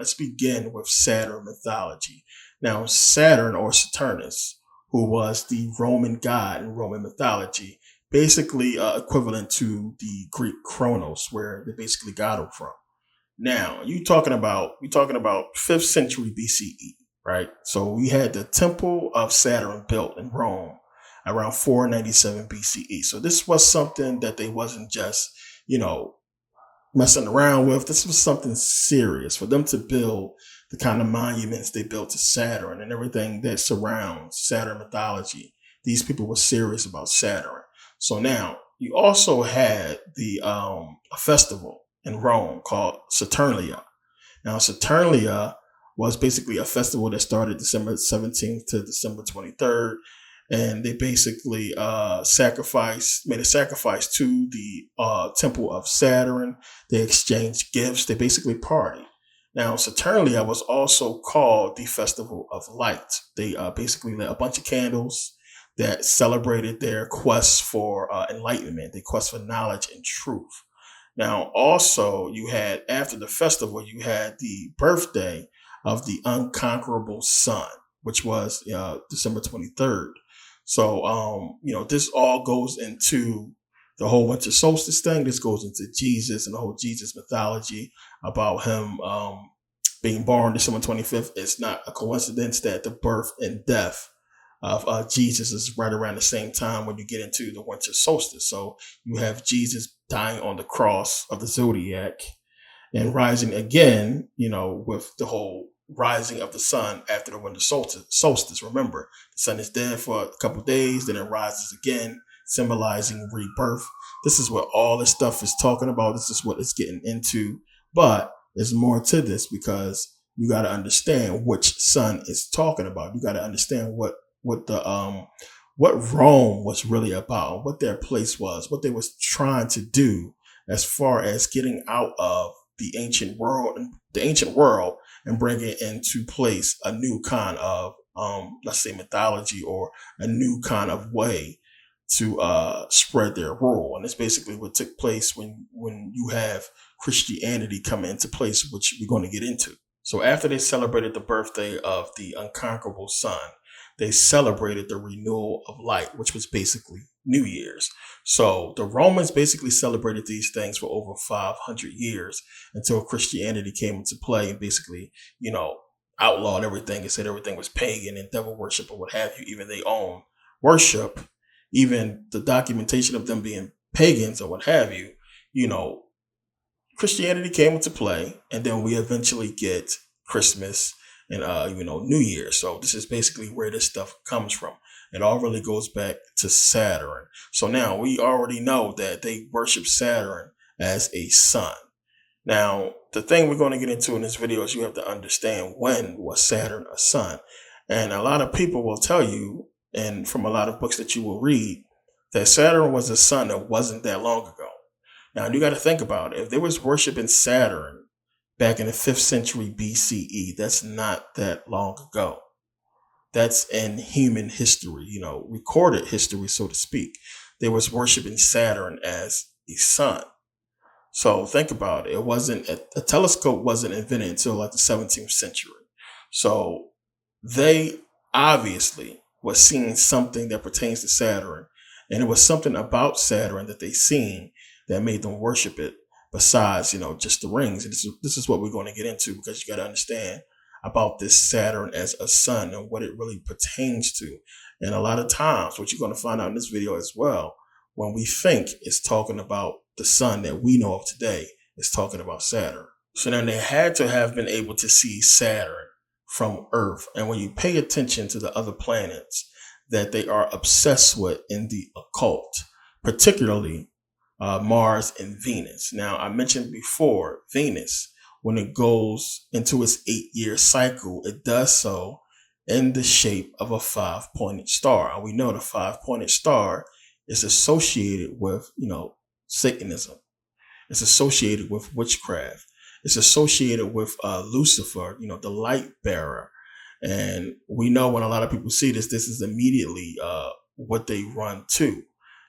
let's begin with Saturn mythology. Now, Saturn or Saturnus, who was the Roman god in Roman mythology, basically equivalent to the Greek Chronos, where they basically got him from. Now, we're talking about 5th century BCE, right? So we had the Temple of Saturn built in Rome around 497 BCE. So this was something that they wasn't just, messing around with. This was something serious for them to build the kind of monuments they built to Saturn and everything that surrounds Saturn mythology. These people were serious about Saturn. So now you also had a festival in Rome called Saturnalia. Now Saturnalia was basically a festival that started December 17th to December 23rd. And they basically made a sacrifice to the temple of Saturn. They exchanged gifts. They basically partied. Now, Saturnalia was also called the Festival of Light. They basically lit a bunch of candles that celebrated their quest for enlightenment, their quest for knowledge and truth. Now, also, after the festival, you had the birthday of the unconquerable sun, which was December 23rd. So, this all goes into the whole winter solstice thing. This goes into Jesus and the whole Jesus mythology about him being born December 25th. It's not a coincidence that the birth and death of Jesus is right around the same time when you get into the winter solstice. So you have Jesus dying on the cross of the zodiac and rising again, with the whole rising of the sun after the winter solstice. Remember, the sun is dead for a couple of days, then it rises again, symbolizing rebirth. This is what all this stuff is talking about. This is what it's getting into. But there's more to this because you got to understand which sun is talking about. You got to understand what Rome was really about, what their place was, what they was trying to do as far as getting out of the ancient world and bringing into place a new kind of, let's say, mythology or a new kind of way to spread their rule. And it's basically what took place when you have Christianity come into place, which we're going to get into. So after they celebrated the birthday of the unconquerable sun, they celebrated the renewal of light, which was basically New Year's. So the Romans basically celebrated these things for over 500 years until Christianity came into play and basically, outlawed everything and said everything was pagan and devil worship or what have you. Even their own worship, even the documentation of them being pagans or what have you, Christianity came into play, and then we eventually get Christmas and New Year. So this is basically where this stuff comes from. It all really goes back to Saturn. So now we already know that they worship Saturn as a sun. Now, the thing we're going to get into in this video is you have to understand, when was Saturn a sun? And a lot of people will tell you, and from a lot of books that you will read, that Saturn was a sun that wasn't that long ago. Now, you got to think about it. If they was worshiping Saturn back in the 5th century BCE, that's not that long ago. That's in human history, recorded history, so to speak. They was worshiping Saturn as a sun. So think about it. It wasn't a telescope wasn't invented until like the 17th century. So they obviously was seeing something that pertains to Saturn, and it was something about Saturn that they seen that made them worship it. Besides, just the rings. And this is what we're going to get into, because you got to understand about this Saturn as a sun and what it really pertains to. And a lot of times, what you're going to find out in this video as well, when we think it's talking about the sun that we know of today, it's talking about Saturn. So then they had to have been able to see Saturn from Earth. And when you pay attention to the other planets that they are obsessed with in the occult, particularly Mars and Venus. Now, I mentioned before, Venus, when it goes into its 8-year cycle, it does so in the shape of a 5-pointed star. And we know the 5-pointed star is associated with, Satanism. It's associated with witchcraft. It's associated with Lucifer, the light bearer. And we know when a lot of people see this is immediately what they run to.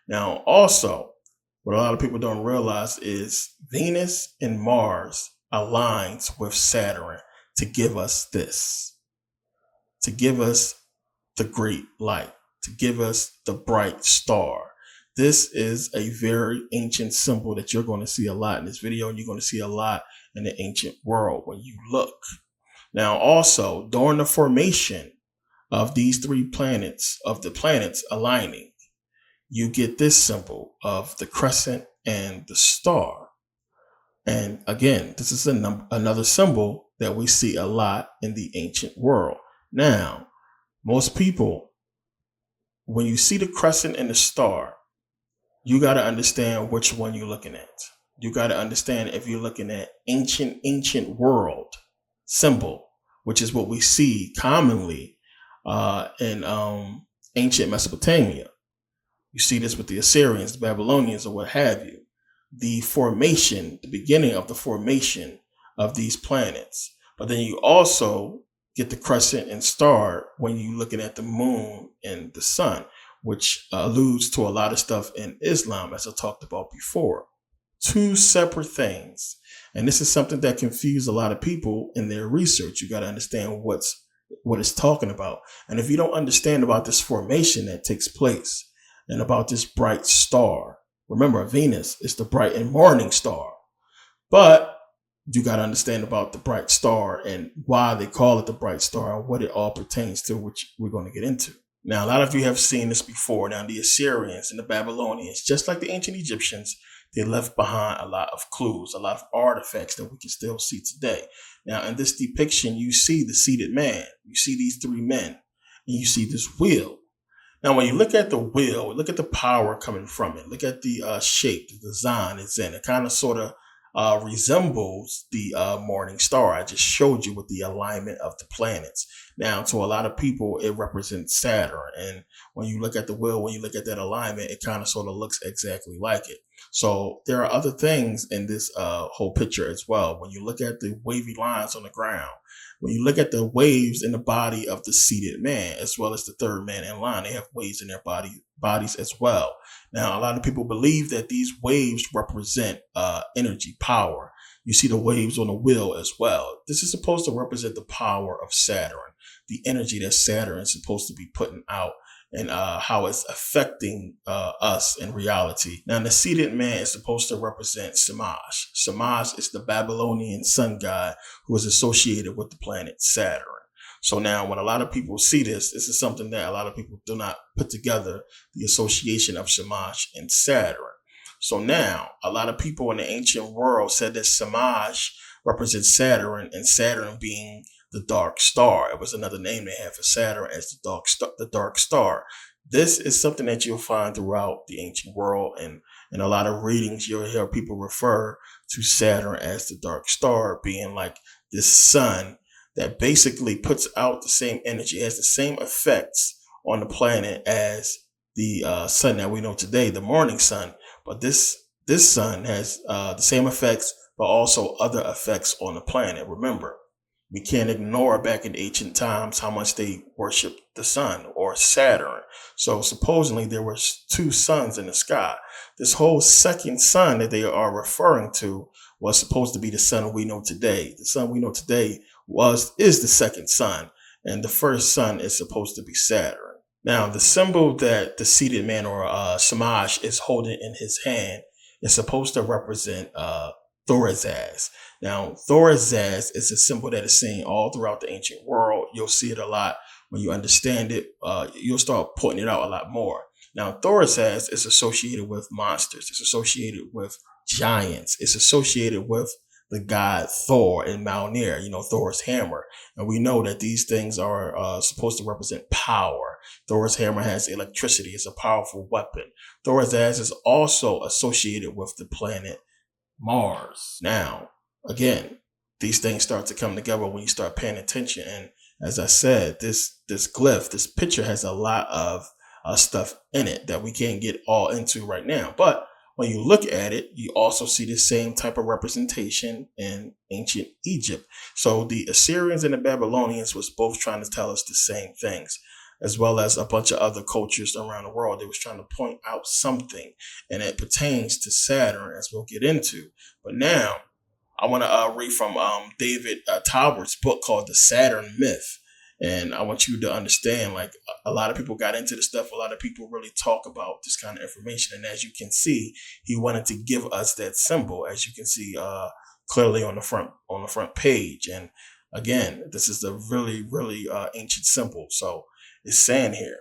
Now, also, what a lot of people don't realize is Venus and Mars aligns with Saturn to give us this, to give us the great light, to give us the bright star. This is a very ancient symbol that you're going to see a lot in this video, and you're going to see a lot in the ancient world when you look. Now, also, during the formation of these three planets, of the planets aligning, you get this symbol of the crescent and the star. And again, this is another symbol that we see a lot in the ancient world. Now, most people, when you see the crescent and the star, you got to understand which one you're looking at. You got to understand if you're looking at ancient world symbol, which is what we see commonly in ancient Mesopotamia. You see this with the Assyrians, the Babylonians, or what have you. The formation, the beginning of the formation of these planets. But then you also get the crescent and star when you're looking at the moon and the sun, which alludes to a lot of stuff in Islam, as I talked about before. Two separate things. And this is something that confuses a lot of people in their research. You got to understand what it's talking about. And if you don't understand about this formation that takes place and about this bright star, remember, Venus is the bright and morning star. But you got to understand about the bright star and why they call it the bright star and what it all pertains to, which we're going to get into. Now, a lot of you have seen this before. Now, the Assyrians and the Babylonians, just like the ancient Egyptians, they left behind a lot of clues, a lot of artifacts that we can still see today. Now, in this depiction, you see the seated man. You see these three men, and you see this wheel. Now, when you look at the wheel, look at the power coming from it. Look at the shape, the design it's in. It kind of sort of resembles the morning star I just showed you with the alignment of the planets. Now, to a lot of people, it represents Saturn. And when you look at the wheel, when you look at that alignment, it kind of sort of looks exactly like it. So there are other things in this whole picture as well. When you look at the wavy lines on the ground, when you look at the waves in the body of the seated man, as well as the third man in line, they have waves in their bodies as well. Now, a lot of people believe that these waves represent energy, power. You see the waves on the wheel as well. This is supposed to represent the power of Saturn, the energy that Saturn is supposed to be putting out, and how it's affecting us in reality. Now, the seated man is supposed to represent Shamash. Shamash is the Babylonian sun god who is associated with the planet Saturn. So now when a lot of people see this, this is something that a lot of people do not put together, the association of Shamash and Saturn. So now a lot of people in the ancient world said that Shamash represents Saturn, and Saturn being the dark star. It was another name they had for Saturn as the dark star. This is something that you'll find throughout the ancient world, and in a lot of readings, you'll hear people refer to Saturn as the dark star, being like this sun that basically puts out the same energy, has the same effects on the planet as the sun that we know today, the morning sun. But this sun has the same effects, but also other effects on the planet. Remember, we can't ignore back in ancient times how much they worshiped the sun or Saturn. So supposedly there were two suns in the sky. This whole second sun that they are referring to was supposed to be the sun we know today. The sun we know today is the second sun, and the first sun is supposed to be Saturn. Now, the symbol that the seated man or Shamash is holding in his hand is supposed to represent Thorazaz. Now, Thorazaz is a symbol that is seen all throughout the ancient world. You'll see it a lot. When you understand it, you'll start pointing it out a lot more. Now, Thorazaz is associated with monsters. It's associated with giants. It's associated with the god Thor and Mjolnir, Thor's hammer. And we know that these things are supposed to represent power. Thor's hammer has electricity. It's a powerful weapon. Thorazaz is also associated with the planet Mars. Now, again, these things start to come together when you start paying attention. And as I said, this glyph, this picture has a lot of stuff in it that we can't get all into right now. But when you look at it, you also see the same type of representation in ancient Egypt. So the Assyrians and the Babylonians was both trying to tell us the same things, as well as a bunch of other cultures around the world. They was trying to point out something, and it pertains to Saturn, as we'll get into. But now, I want to read from David Talbert's book called The Saturn Myth. And I want you to understand, like, a lot of people got into this stuff. A lot of people really talk about this kind of information. And as you can see, he wanted to give us that symbol, as you can see clearly on the front page. And again, this is a really, really ancient symbol. So it's saying here,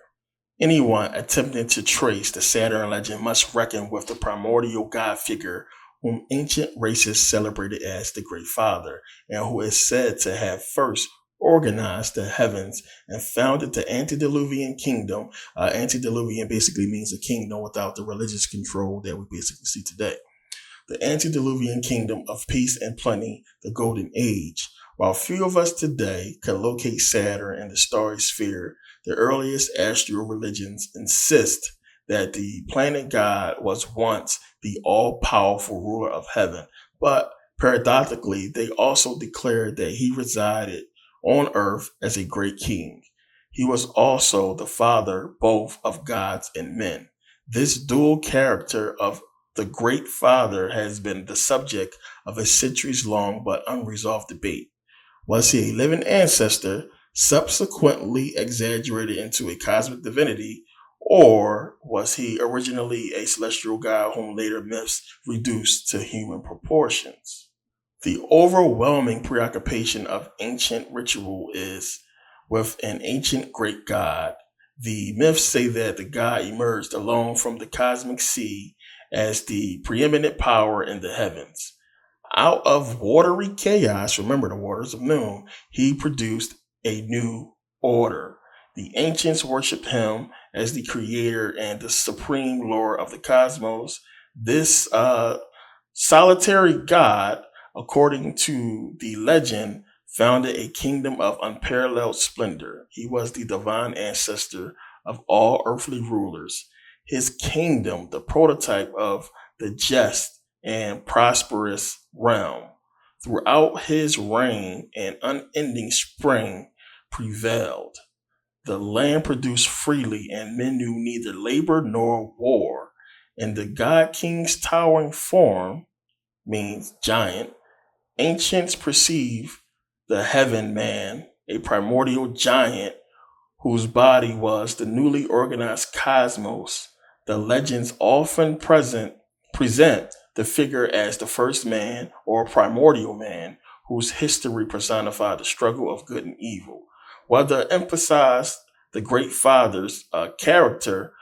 anyone attempting to trace the Saturn legend must reckon with the primordial god figure whom ancient races celebrated as the Great Father, and who is said to have first organized the heavens and founded the antediluvian kingdom. Antediluvian basically means a kingdom without the religious control that we basically see today. The antediluvian kingdom of peace and plenty, the Golden Age. While few of us today can locate Saturn in the starry sphere, the earliest astral religions insist that the planet god was once the all-powerful ruler of heaven, but paradoxically, they also declared that he resided on earth as a great king. He was also the father both of gods and men. This dual character of the Great Father has been the subject of a centuries-long but unresolved debate. Was he a living ancestor, subsequently exaggerated into a cosmic divinity, or was he originally a celestial god whom later myths reduced to human proportions? The overwhelming preoccupation of ancient ritual is with an ancient great god. The myths say that the god emerged alone from the cosmic sea as the preeminent power in the heavens. Out of watery chaos, remember the waters of noon, he produced a new order. The ancients worshipped him as the creator and the supreme lord of the cosmos. This solitary god, according to the legend, founded a kingdom of unparalleled splendor. He was the divine ancestor of all earthly rulers. His kingdom, the prototype of the just and prosperous realm. Throughout his reign, an unending spring prevailed. The land produced freely, and men knew neither labor nor war. In the god king's towering form, means giant, ancients perceive the heaven man, a primordial giant whose body was the newly organized cosmos. The legends often present the figure as the first man or primordial man, whose history personified the struggle of good and evil. Whether emphasized the Great Father's character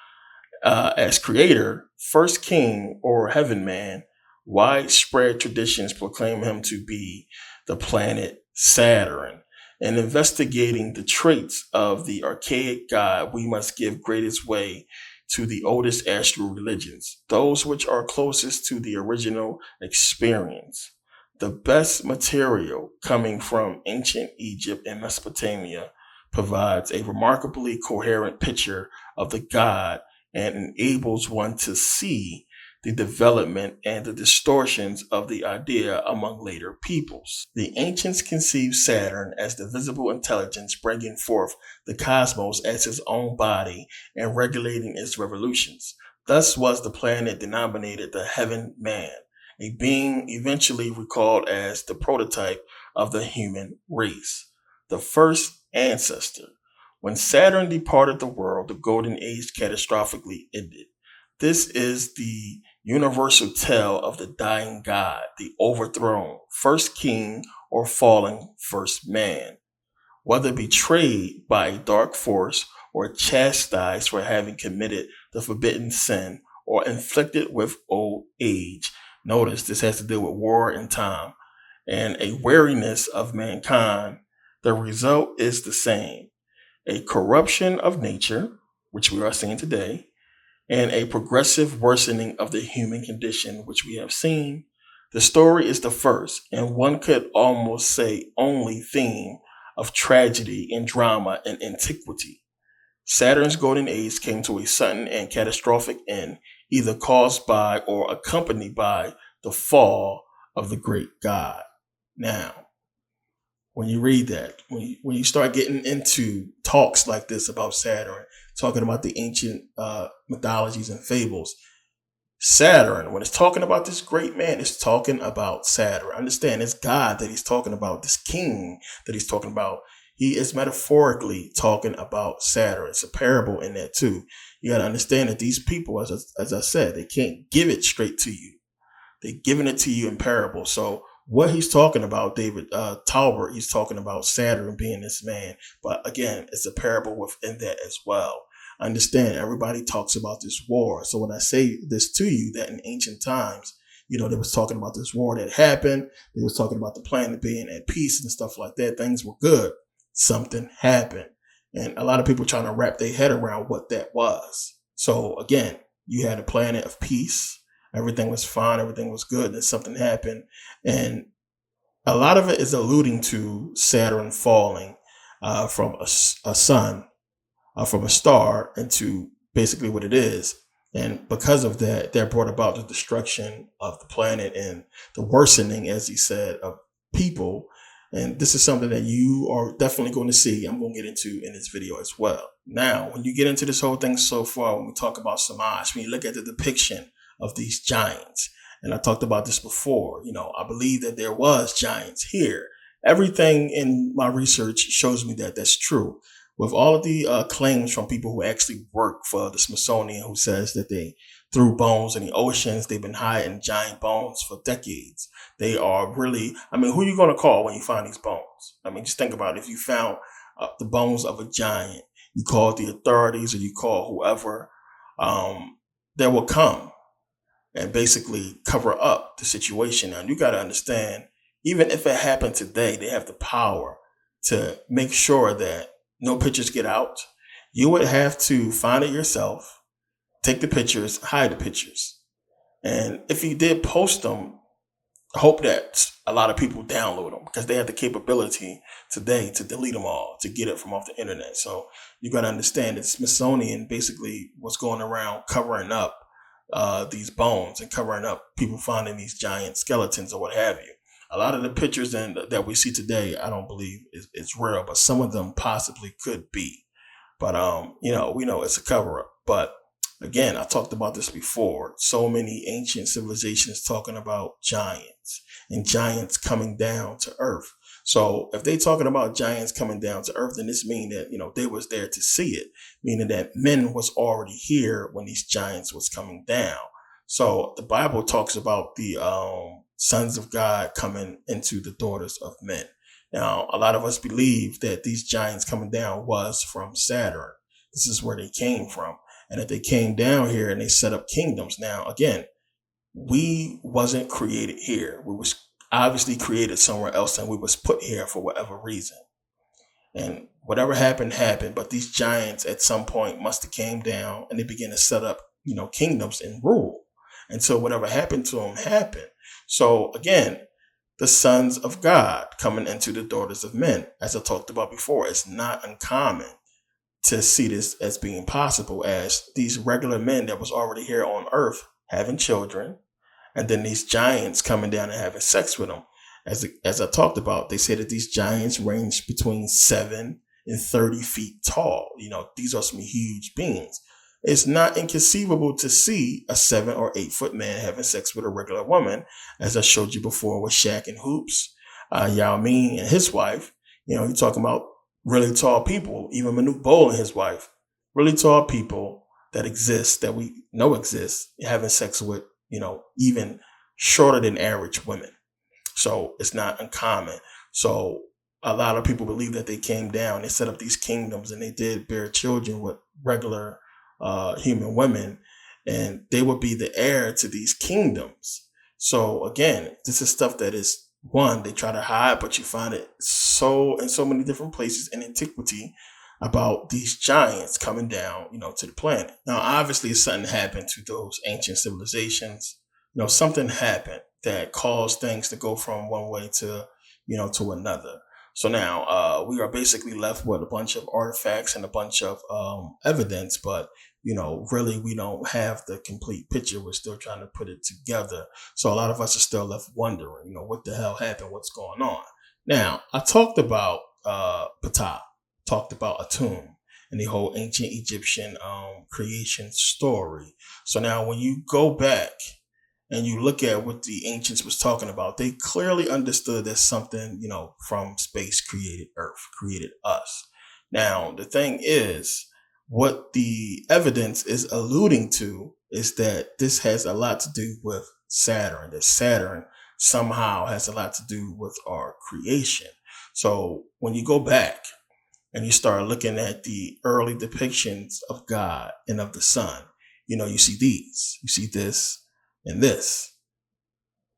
as creator, first king, or heaven man, widespread traditions proclaim him to be the planet Saturn. In investigating the traits of the archaic god, we must give greatest way to the oldest astral religions, those which are closest to the original experience. The best material coming from ancient Egypt and Mesopotamia provides a remarkably coherent picture of the god and enables one to see the development and the distortions of the idea among later peoples. The ancients conceived Saturn as the visible intelligence bringing forth the cosmos as his own body and regulating its revolutions. Thus was the planet denominated the heaven man, a being eventually recalled as the prototype of the human race, the first ancestor. When Saturn departed the world, the Golden Age catastrophically ended. This is the universal tale of the dying god, the overthrown first king or fallen first man. Whether betrayed by a dark force or chastised for having committed the forbidden sin or inflicted with old age. Notice this has to do with war and time and a wariness of mankind. The result is the same. A corruption of nature, which we are seeing today, and a progressive worsening of the human condition, which we have seen. The story is the first, and one could almost say only theme of tragedy and drama in antiquity. Saturn's golden age came to a sudden and catastrophic end, either caused by or accompanied by the fall of the great god. Now, when you read that, when you start getting into talks like this about Saturn, talking about the ancient mythologies and fables, Saturn, when it's talking about this great man, it's talking about Saturn. Understand, it's God that he's talking about, this king that he's talking about. He is metaphorically talking about Saturn. It's a parable in that too. You got to understand that these people, as I said, they can't give it straight to you. They're giving it to you in parable. So what he's talking about, David Talbert, he's talking about Saturn being this man. But again, it's a parable within that as well. Understand, everybody talks about this war. So when I say this to you, that in ancient times, they was talking about this war that happened. They was talking about the planet being at peace and stuff like that. Things were good. Something happened. And a lot of people trying to wrap their head around what that was. So again, you had a planet of peace. Everything was fine. Everything was good. Then something happened. And a lot of it is alluding to Saturn falling from a sun, from a star, into basically what it is. And because of that, that brought about the destruction of the planet and the worsening, as he said, of people. And this is something that you are definitely going to see. I'm going to get into in this video as well. Now, when you get into this whole thing so far, when we talk about Samaj, when you look at the depiction of these giants, and I talked about this before, I believe that there was giants here. Everything in my research shows me that that's true. With all of the claims from people who actually work for the Smithsonian, who says that they threw bones in the oceans, they've been hiding giant bones for decades. They are really, who are you going to call when you find these bones? Just think about it. If you found the bones of a giant, you call the authorities or you call whoever that will come and basically cover up the situation. Now, you got to understand, even if it happened today, they have the power to make sure that no pictures get out. You would have to find it yourself, take the pictures, hide the pictures. And if you did post them, hope that a lot of people download them, because they have the capability today to delete them all, to get it from off the internet. So you got to understand that Smithsonian basically was going around covering up these bones and covering up people finding these giant skeletons or what have you. A lot of the pictures that we see today, I don't believe it's real, but some of them possibly could be. But, we know it's a cover up. But again, I talked about this before. So many ancient civilizations talking about giants and giants coming down to Earth. So if they talking about giants coming down to Earth, then this means that, they was there to see it, meaning that men was already here when these giants was coming down. So the Bible talks about the sons of God coming into the daughters of men. Now, a lot of us believe that these giants coming down was from Saturn. This is where they came from. And that they came down here and they set up kingdoms. Now, again, we wasn't created here. We was obviously created somewhere else, and we was put here for whatever reason. And whatever happened, happened. But these giants at some point must have came down and they began to set up, kingdoms and rule. And so whatever happened to them happened. So again, the sons of God coming into the daughters of men, as I talked about before, it's not uncommon to see this as being possible, as these regular men that was already here on Earth having children, and then these giants coming down and having sex with them. As I talked about, they say that these giants range between 7 and 30 feet tall. These are some huge beings. It's not inconceivable to see a 7 or 8 foot man having sex with a regular woman, as I showed you before with Shaq and Hoops, Yao Ming and his wife. You're talking about really tall people, even Manute Bol and his wife, really tall people that exist, that we know exist, having sex with, even shorter than average women. So it's not uncommon. So a lot of people believe that they came down, they set up these kingdoms, and they did bear children with regular human women, and they would be the heir to these kingdoms. So again, this is stuff that is, one, they try to hide, but you find it in so many different places in antiquity about these giants coming down, to the planet. Now, obviously, something happened to those ancient civilizations. Something happened that caused things to go from one way to, to another. So now we are basically left with a bunch of artifacts and a bunch of evidence, but really we don't have the complete picture. We're still trying to put it together. So a lot of us are still left wondering, what the hell happened? What's going on? Now, I talked about Ptah, talked about Atum, in the whole ancient Egyptian creation story. So now when you go back and you look at what the ancients was talking about, they clearly understood that something, from space created Earth, created us. Now, the thing is, what the evidence is alluding to is that this has a lot to do with Saturn, that Saturn somehow has a lot to do with our creation. So when you go back and you start looking at the early depictions of God and of the sun, you see these, you see this and this.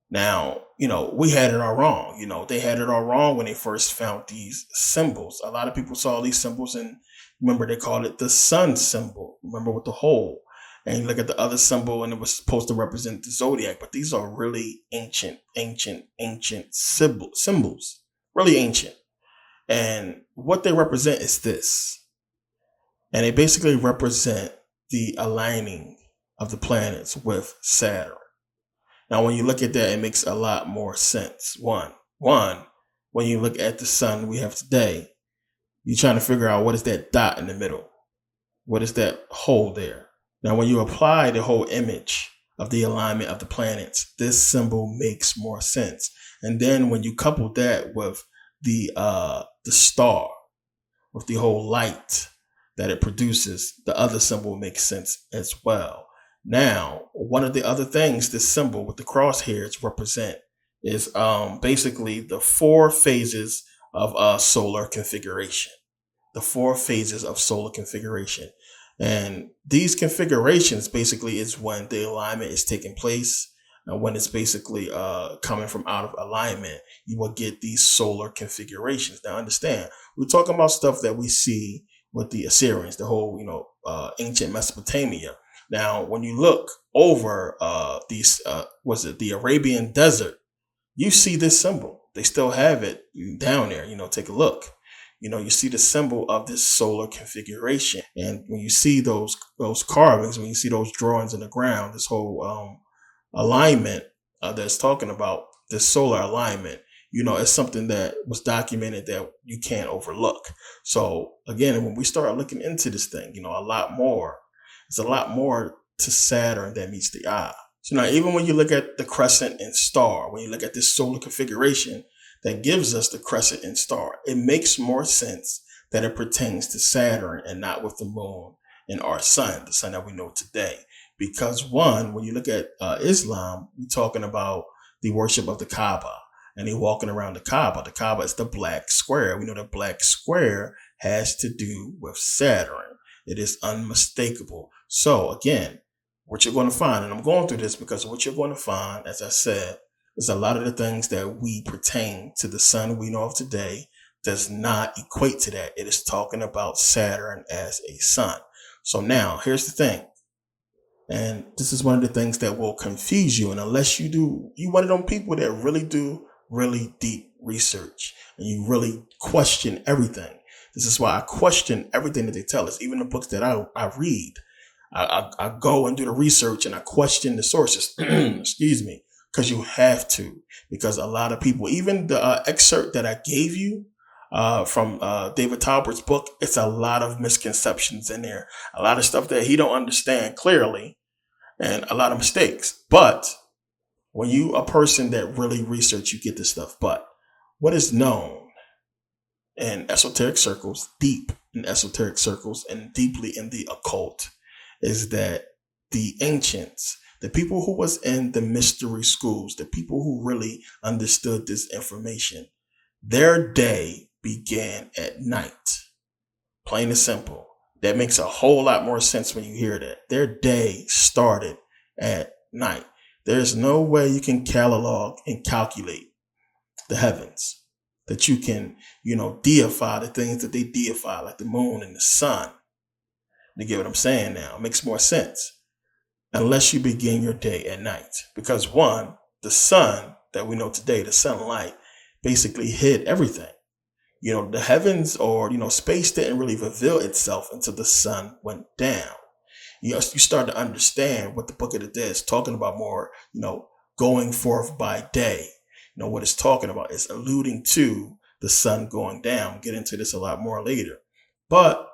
Now, we had it all wrong. They had it all wrong when they first found these symbols. A lot of people saw these symbols and remember they called it the sun symbol. Remember with the hole. And you look at the other symbol and it was supposed to represent the zodiac. But these are really ancient symbols. Really ancient. And what they represent is this. And they basically represent the aligning of the planets with Saturn. Now, when you look at that, it makes a lot more sense. One, when you look at the sun we have today, you're trying to figure out what is that dot in the middle? What is that hole there? Now, when you apply the whole image of the alignment of the planets, this symbol makes more sense. And then when you couple that with the star, with the whole light that it produces, the other symbol makes sense as well. Now, one of the other things this symbol with the crosshairs represent is basically the 4 phases of solar configuration. The 4 phases of solar configuration. And these configurations basically is when the alignment is taking place. And when it's basically coming from out of alignment, you will get these solar configurations. Now, understand, we're talking about stuff that we see with the Assyrians, the whole, ancient Mesopotamia. Now, when you look over the Arabian desert, you see this symbol. They still have it down there. Take a look. You see the symbol of this solar configuration. And when you see those carvings, when you see those drawings in the ground, this whole alignment that's talking about this solar alignment, it's something that was documented that you can't overlook. So again, when we start looking into this thing, it's a lot more to Saturn than meets the eye. So now, even when you look at the crescent and star, when you look at this solar configuration that gives us the crescent and star, it makes more sense that it pertains to Saturn and not with the moon and our sun, the sun that we know today. Because one, when you look at Islam, we're talking about the worship of the Kaaba, and they're walking around the Kaaba. The Kaaba is the black square. We know the black square has to do with Saturn. It is unmistakable. So again, what you're going to find, and I'm going through this because what you're going to find, as I said, is a lot of the things that we pertain to the sun we know of today does not equate to that. It is talking about Saturn as a sun. So now, here's the thing. And this is one of the things that will confuse you. And unless you one of them people that really do really deep research and you really question everything. This is why I question everything that they tell us, even the books that I read. I go and do the research and I question the sources. Excuse me, because you have to. Because a lot of people, even the excerpt that I gave you from David Talbert's book, it's a lot of misconceptions in there. A lot of stuff that he don't understand clearly and a lot of mistakes. But when you a person that really research, you get this stuff. But what is known in esoteric circles, deep in esoteric circles and deeply in the occult, is that the ancients, the people who was in the mystery schools, the people who really understood this information, their day began at night. Plain and simple. That makes a whole lot more sense when you hear that. Their day started at night. There's no way you can catalog and calculate the heavens, that you can, deify the things that they deify, like the moon and the sun. You get what I'm saying now? It makes more sense. Unless you begin your day at night. Because one, the sun that we know today, the sunlight, basically hid everything. The heavens or, space didn't really reveal itself until the sun went down. You start to understand what the Book of the Dead is talking about more, going forth by day. What it's talking about is alluding to the sun going down. We'll get into this a lot more later. But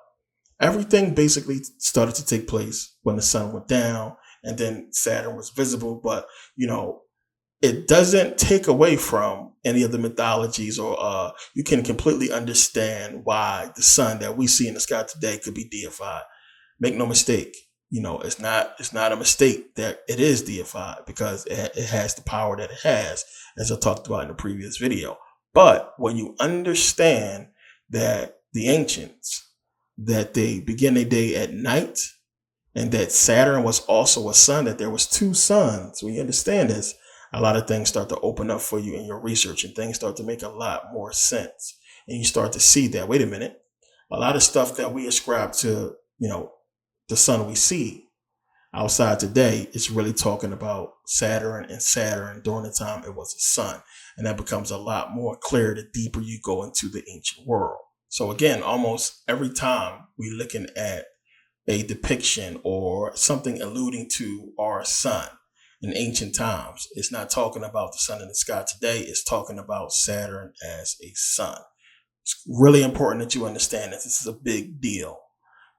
Everything basically started to take place when the sun went down and then Saturn was visible. But, it doesn't take away from any of the mythologies, or you can completely understand why the sun that we see in the sky today could be deified. Make no mistake, it's not a mistake that it is deified, because it has the power that it has, as I talked about in the previous video. But when you understand that the ancients, that they begin their day at night, and that Saturn was also a sun, that there was two suns, when you understand this, a lot of things start to open up for you in your research, and things start to make a lot more sense. And you start to see that, wait a minute, a lot of stuff that we ascribe to, the sun we see outside today is really talking about Saturn, and Saturn during the time it was a sun. And that becomes a lot more clear the deeper you go into the ancient world. So again, almost every time we're looking at a depiction or something alluding to our sun in ancient times, it's not talking about the sun in the sky today. It's talking about Saturn as a sun. It's really important that you understand that this is a big deal,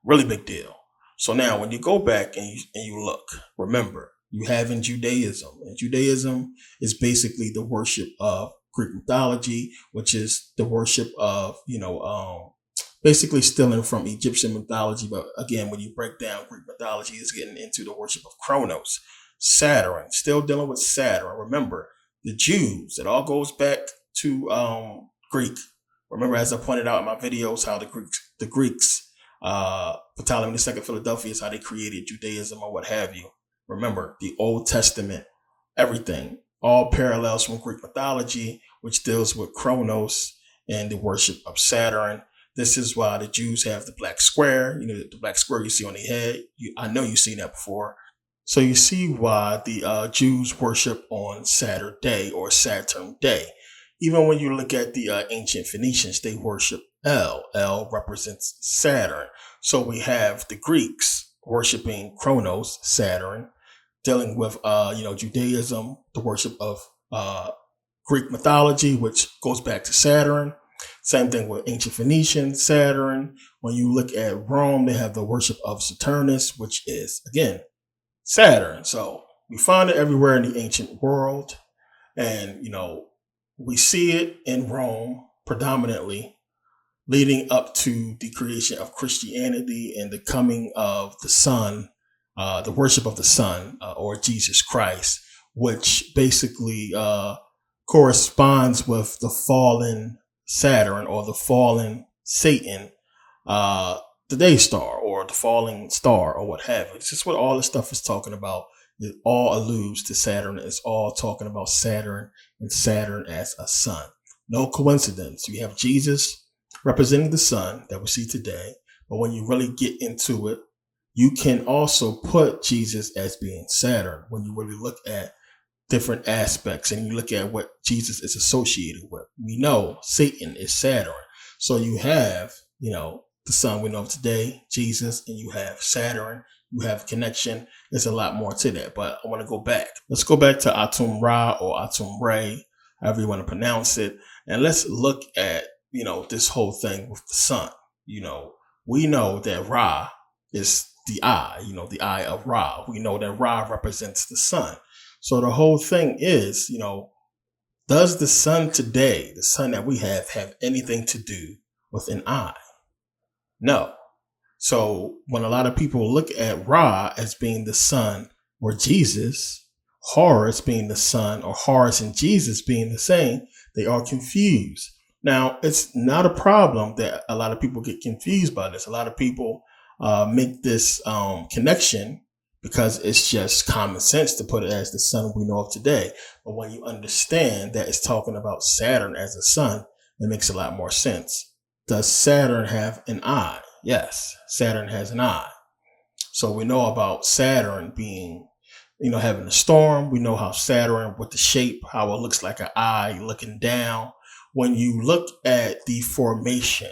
really big deal. So now when you go back and you look, remember, you have in Judaism, and Judaism is basically the worship of Greek mythology, which is the worship of, basically stealing from Egyptian mythology. But again, when you break down Greek mythology, it's getting into the worship of Kronos, Saturn, still dealing with Saturn. Remember, the Jews, it all goes back to Greek. Remember, as I pointed out in my videos, how the Greeks, Ptolemy II Philadelphia is how they created Judaism or what have you. Remember, the Old Testament, everything, all parallels from Greek mythology, which deals with Kronos and the worship of Saturn. This is why the Jews have the black square, the black square you see on their head. I know you've seen that before. So you see why the Jews worship on Saturday or Saturn Day. Even when you look at the ancient Phoenicians, they worship El. El represents Saturn. So we have the Greeks worshiping Kronos, Saturn, dealing with, Judaism, the worship of Greek mythology, which goes back to Saturn. Same thing with ancient Phoenician, Saturn. When you look at Rome, they have the worship of Saturnus, which is, again, Saturn. So we find it everywhere in the ancient world. And, we see it in Rome predominantly, leading up to the creation of Christianity and the coming of the sun, the worship of the sun, or Jesus Christ, which basically corresponds with the fallen Saturn or the fallen Satan, the day star or the falling star or what have you. It's just what all this stuff is talking about. It all alludes to Saturn. It's all talking about Saturn and Saturn as a sun. No coincidence. You have Jesus representing the sun that we see today. But when you really get into it, you can also put Jesus as being Saturn when you really look at different aspects and you look at what Jesus is associated with. We know Satan is Saturn. So you have, the sun we know of today, Jesus, and you have Saturn. You have connection. There's a lot more to that, but I want to go back. Let's go back to Atum Ra or Atum Re, however you want to pronounce it. And let's look at, this whole thing with the sun. We know that Ra is the eye, the eye of Ra. We know that Ra represents the sun. So the whole thing is, does the sun today, the sun that we have anything to do with an eye? No. So when a lot of people look at Ra as being the sun or Jesus, Horus being the sun, or Horus and Jesus being the same, they are confused. Now, it's not a problem that a lot of people get confused by this. A lot of people make this connection because it's just common sense to put it as the sun we know of today. But when you understand that it's talking about Saturn as a sun, it makes a lot more sense. Does Saturn have an eye? Yes, Saturn has an eye. So we know about Saturn being, having a storm. We know how Saturn with the shape, how it looks like an eye looking down. When you look at the formation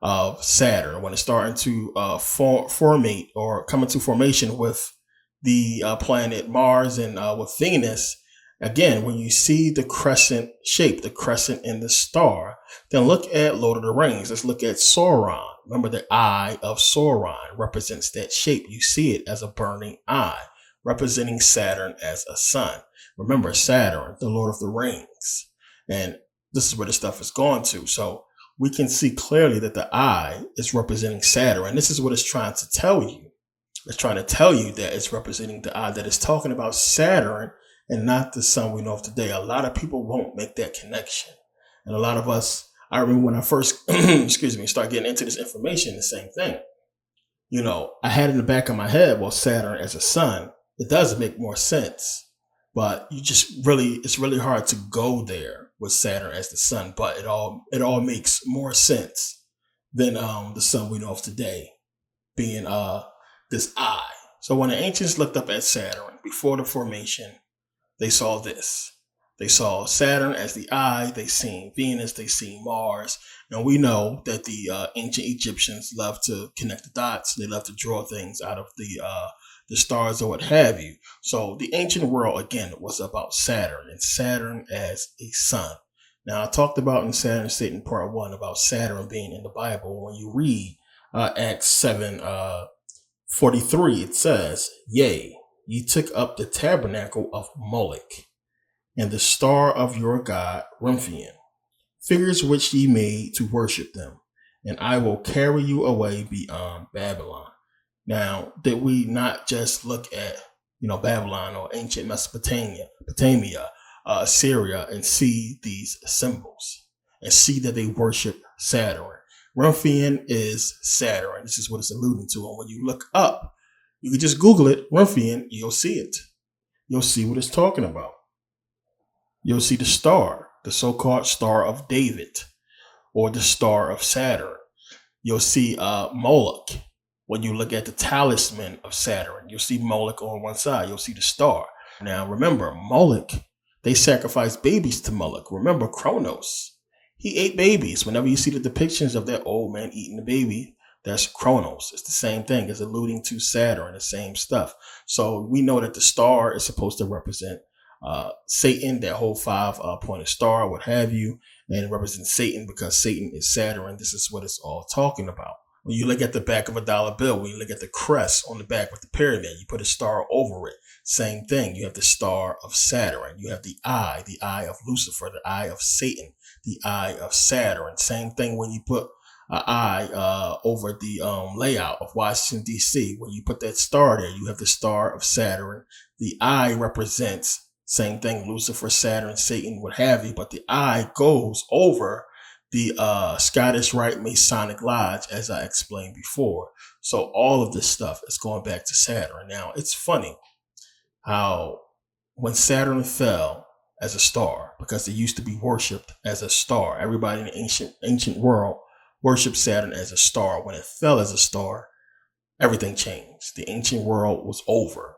of Saturn, when it's starting to formate or come into formation with the planet Mars and with Venus, Again, when you see the crescent shape, the crescent in the star, then look at Lord of the Rings. Let's look at Sauron. Remember, the eye of Sauron represents that shape. You see it as a burning eye, representing Saturn as a sun. Remember, Saturn, the Lord of the Rings. And this is where the stuff is going to. So we can see clearly that the eye is representing Saturn. And this is what it's trying to tell you. It's trying to tell you that it's representing the eye, that it's talking about Saturn and not the sun we know of today. A lot of people won't make that connection. And a lot of us, I remember when I first, start getting into this information, the same thing. I had in the back of my head, well, Saturn as a sun, it does make more sense. But it's really hard to go there with Saturn as the sun. But it all makes more sense than the sun we know of today being this eye. So when the ancients looked up at Saturn before the formation, they saw this. They saw Saturn as the eye. They seen Venus. They seen Mars. And we know that the ancient Egyptians love to connect the dots. They love to draw things out of the stars or what have you. So the ancient world, again, was about Saturn and Saturn as a sun. Now, I talked about in Saturn Satan Part 1 about Saturn being in the Bible. When you read Acts 7:43, it says, "Yea, ye took up the tabernacle of Moloch, and the star of your god Remphian, figures which ye made to worship them, and I will carry you away beyond Babylon." Now, did we not just look at, Babylon or ancient Mesopotamia, Syria, and see these symbols and see that they worship Saturn? Remphian is Saturn. This is what it's alluding to. And when you look up, you can just Google it, Remphian, you'll see it. You'll see what it's talking about. You'll see the star, the so-called Star of David, or the Star of Saturn. You'll see Moloch. When you look at the talisman of Saturn, you'll see Moloch on one side. You'll see the star. Now, remember, Moloch, they sacrificed babies to Moloch. Remember, Kronos, he ate babies. Whenever you see the depictions of that old man eating the baby, that's Kronos. It's the same thing. It's alluding to Saturn, the same stuff. So we know that the star is supposed to represent Satan, that whole five-pointed star, what have you, and it represents Satan because Satan is Saturn. This is what it's all talking about. When you look at the back of a dollar bill, when you look at the crest on the back with the pyramid, you put a star over it. Same thing. You have the star of Saturn. You have the eye of Lucifer, the eye of Satan, the eye of Saturn. Same thing when you put an eye over the layout of Washington, D.C. When you put that star there, you have the star of Saturn. The eye represents, same thing, Lucifer, Saturn, Satan, what have you. But the eye goes over the Scottish Rite Masonic Lodge, as I explained before. So all of this stuff is going back to Saturn. Now, it's funny how when Saturn fell as a star, because it used to be worshipped as a star, everybody in the ancient world worshipped Saturn as a star. When it fell as a star, everything changed. The ancient world was over.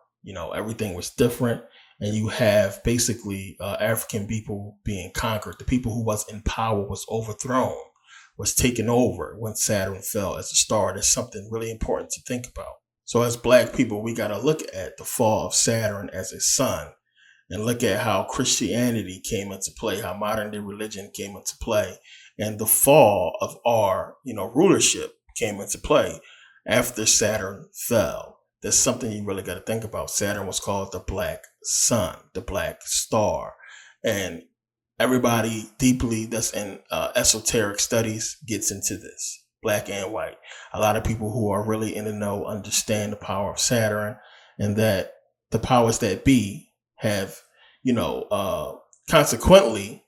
Everything was different. And you have basically African people being conquered. The people who was in power was overthrown, was taken over when Saturn fell as a star. That's something really important to think about. So as Black people, we got to look at the fall of Saturn as a sun and look at how Christianity came into play, how modern day religion came into play, and the fall of our, rulership came into play after Saturn fell. There's something you really got to think about. Saturn was called the black sun, the black star. And everybody deeply that's in esoteric studies gets into this, black and white. A lot of people who are really in the know understand the power of Saturn, and that the powers that be have, consequently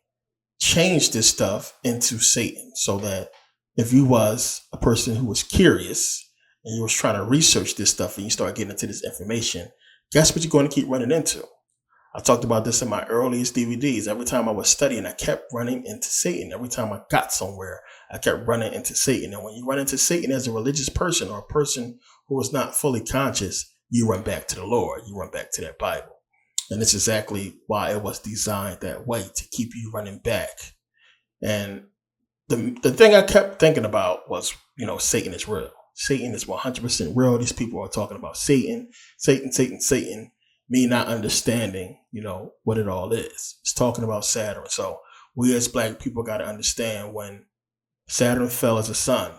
changed this stuff into Satan. So that if you was a person who was curious, and you was trying to research this stuff and you start getting into this information, guess what you're going to keep running into? I talked about this in my earliest DVDs. Every time I was studying, I kept running into Satan. Every time I got somewhere, I kept running into Satan. And when you run into Satan as a religious person or a person who is not fully conscious, you run back to the Lord. You run back to that Bible. And it's exactly why it was designed that way, to keep you running back. And the thing I kept thinking about was, Satan is real. Satan is 100% real. These people are talking about Satan, Satan, Satan, Satan. me not understanding, what it all is. It's talking about Saturn. So we as black people got to understand when Saturn fell as a sun,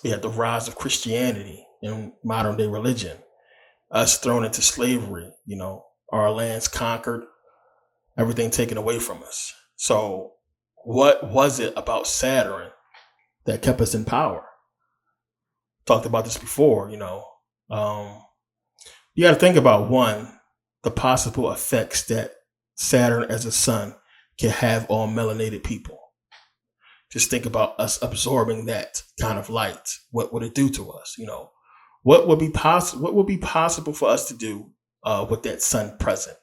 we had the rise of Christianity and modern day religion, us thrown into slavery, our lands conquered, everything taken away from us. So what was it about Saturn that kept us in power? Talked about this before, you got to think about one, the possible effects that Saturn as a sun can have on melanated people. Just think about us absorbing that kind of light. What would it do to us? What would be possible? What would be possible for us to do with that sun present?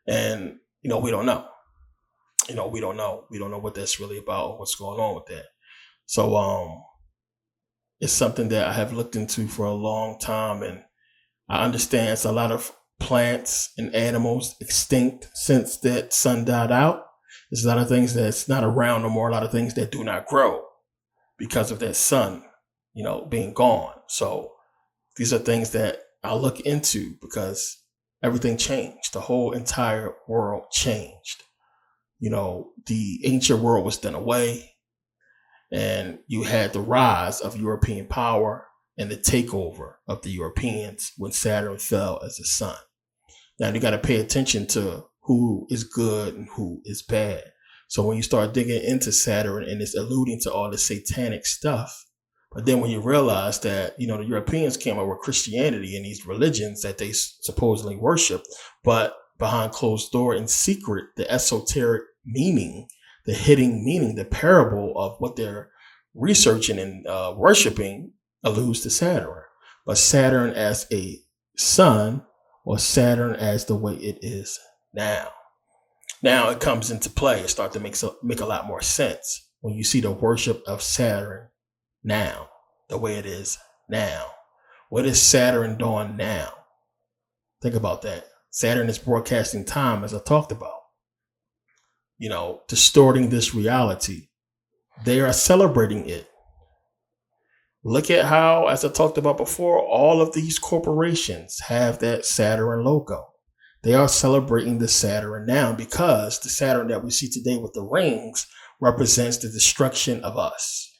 And we don't know. We don't know. We don't know what that's really about or what's going on with that. So it's something that I have looked into for a long time, and I understand it's a lot of plants and animals extinct since that sun died out. There's a lot of things that's not around no more, a lot of things that do not grow because of that sun, being gone. So these are things that I look into because everything changed. The whole entire world changed. The ancient world was done away, and you had the rise of European power and the takeover of the Europeans when Saturn fell as a sun. Now you got to pay attention to who is good and who is bad. So when you start digging into Saturn and it's alluding to all the satanic stuff, but then when you realize that, the Europeans came up with Christianity and these religions that they supposedly worship, but behind closed door in secret, the esoteric meaning, the hidden meaning, the parable of what they're researching and worshiping alludes to Saturn. But Saturn as a sun, or Saturn as the way it is now. Now it comes into play. It starts to make a lot more sense when you see the worship of Saturn now, the way it is now. What is Saturn doing now? Think about that. Saturn is broadcasting time, as I talked about. Distorting this reality. They are celebrating it. Look at how, as I talked about before, all of these corporations have that Saturn logo. They are celebrating the Saturn now because the Saturn that we see today with the rings represents the destruction of us.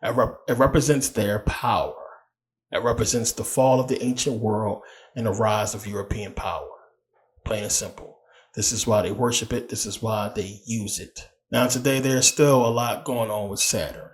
It represents their power. It represents the fall of the ancient world and the rise of European power. Plain and simple. This is why they worship it. This is why they use it. Now today, there's still a lot going on with Saturn.